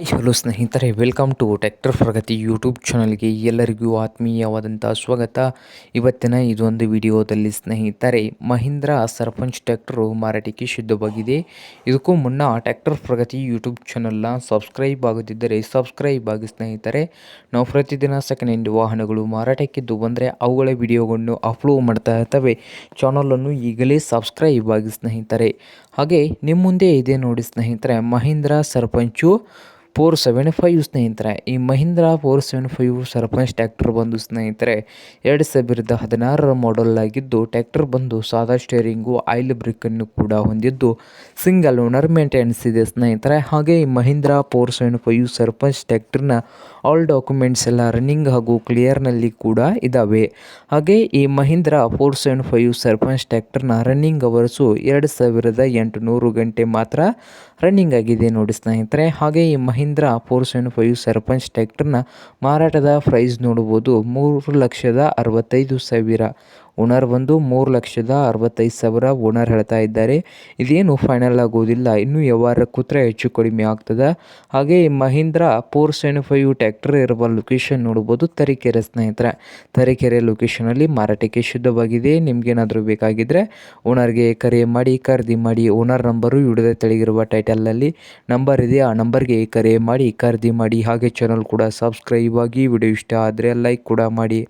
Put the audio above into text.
Hello ಸ್ನೇಹಿತರೆ, welcome to tractor Pragati YouTube ಚಾನಲ್ಗೆ ಎಲ್ಲರಿಗೂ ಆತ್ಮೀಯವಾದಂಥ ಸ್ವಾಗತ. ಇವತ್ತಿನ ಇದೊಂದು ವಿಡಿಯೋದಲ್ಲಿ ಸ್ನೇಹಿತರೆ, ಮಹೀಂದ್ರಾ ಸರ್ಪಂಚ್ ಟ್ರ್ಯಾಕ್ಟರು ಮಾರಾಟಕ್ಕೆ ಸಿದ್ಧವಾಗಿದೆ. ಇದಕ್ಕೂ ಮುನ್ನ ಟ್ರ್ಯಾಕ್ಟರ್ ಪ್ರಗತಿ ಯೂಟ್ಯೂಬ್ ಚಾನಲ್ನ ಸಬ್ಸ್ಕ್ರೈಬ್ ಆಗುತ್ತಿದ್ದರೆ ಸಬ್ಸ್ಕ್ರೈಬ್ ಆಗಿ ಸ್ನೇಹಿತರೆ. ನಾವು ಪ್ರತಿದಿನ ಸೆಕೆಂಡ್ ಹ್ಯಾಂಡ್ ವಾಹನಗಳು ಮಾರಾಟಕ್ಕಿದ್ದು ಬಂದರೆ ಅವುಗಳ ವಿಡಿಯೋಗಳನ್ನು ಅಪ್ಲೋಡ್ ಮಾಡ್ತಾ ಇರ್ತವೆ. ಚಾನಲನ್ನು ಈಗಲೇ ಸಬ್ಸ್ಕ್ರೈಬ್ ಆಗಿ ಸ್ನೇಹಿತರೆ. ಹಾಗೆ ನಿಮ್ಮ ಮುಂದೆ ಇದೆ ನೋಡಿ ಸ್ನೇಹಿತರೆ, ಮಹೀಂದ್ರಾ ಸರ್ಪಂಚು 475 ಸ್ನೇಹಿತರೆ. ಈ ಮಹೀಂದ್ರಾ 475 ಸರ್ಪಂಚ್ ಟ್ರ್ಯಾಕ್ಟರ್ ಬಂದು ಸ್ನೇಹಿತರೆ 2016 ಮಾಡೆಲ್ ಆಗಿದ್ದು, ಟ್ರ್ಯಾಕ್ಟರ್ ಬಂದು ಸಾದಾ ಸ್ಟೇರಿಂಗು, ಆಯಿಲ್ ಬ್ರೇಕನ್ನು ಕೂಡ ಹೊಂದಿದ್ದು ಸಿಂಗಲ್ ಓನರ್ ಮೇಂಟೆನೆನ್ಸ್ ಇದೆ ಸ್ನೇಹಿತರೆ. ಹಾಗೆ ಈ ಮಹೀಂದ್ರಾ 475 ಸರ್ಪಂಚ್ ಟ್ರ್ಯಾಕ್ಟರ್ನ ಆಲ್ ಡಾಕ್ಯುಮೆಂಟ್ಸ್ ಎಲ್ಲ ರನ್ನಿಂಗ್ ಹಾಗೂ ಕ್ಲಿಯರ್ನಲ್ಲಿ ಕೂಡ ಇದ್ದಾವೆ. ಹಾಗೆ ಈ ಮಹೀಂದ್ರಾ 475 ಸರ್ಪಂಚ್ ಟ್ರ್ಯಾಕ್ಟರ್ನ ರನ್ನಿಂಗ್ ಅವರ್ಸು 2800 ಗಂಟೆ ಮಾತ್ರ ರನ್ನಿಂಗ್ ಆಗಿದೆ ನೋಡಿ ಸ್ನೇಹಿತರೆ. ಹಾಗೆ ಈ ಮಹೀಂದ್ರಾ 475 ಸರ್ಪಂಚ್ ಟ್ರ್ಯಾಕ್ಟರ್ನ ಮಾರಾಟದ ಪ್ರೈಸ್ ನೋಡ್ಬೋದು, 3,65,000. ಓನರ್ ಬಂದು 3,65,000 ಓನರ್ ಹೇಳ್ತಾ ಇದ್ದಾರೆ. ಇದೇನು ಫೈನಲ್ ಆಗೋದಿಲ್ಲ, ಇನ್ನೂ ವ್ಯವಹಾರ ಕೂತ್ರೆ ಹೆಚ್ಚು ಕಡಿಮೆ ಆಗ್ತದೆ. ಹಾಗೆ ಈ ಮಹೀಂದ್ರಾ 475 ಟ್ರ್ಯಾಕ್ಟರ್ ಇರುವ ಲೊಕೇಶನ್ ನೋಡ್ಬೋದು, ತರೀಕೆರೆ ಸ್ನೇಹಿತರೆ. ತರೀಕೆರೆ ಲೊಕೇಶನಲ್ಲಿ ಮಾರಾಟಕ್ಕೆ ಶುದ್ಧವಾಗಿದೆ. ನಿಮ್ಗೇನಾದರೂ ಬೇಕಾಗಿದ್ದರೆ ಓನರ್ಗೆ ಕರೆ ಮಾಡಿ ಖರೀದಿ ಮಾಡಿ. ಓನರ್ ನಂಬರು ವಿಡಿಯೋದ ತೆಳಗಿರುವ ಟೈಟಲ್ನಲ್ಲಿ ನಂಬರ್ ಇದೆ, ಆ ನಂಬರ್ಗೆ ಕರೆ ಮಾಡಿ ಖರೀದಿ ಮಾಡಿ. ಹಾಗೆ ಚಾನಲ್ ಕೂಡ ಸಬ್ಸ್ಕ್ರೈಬ್ ಆಗಿ. ವಿಡಿಯೋ ಇಷ್ಟ ಆದರೆ ಲೈಕ್ ಕೂಡ ಮಾಡಿ.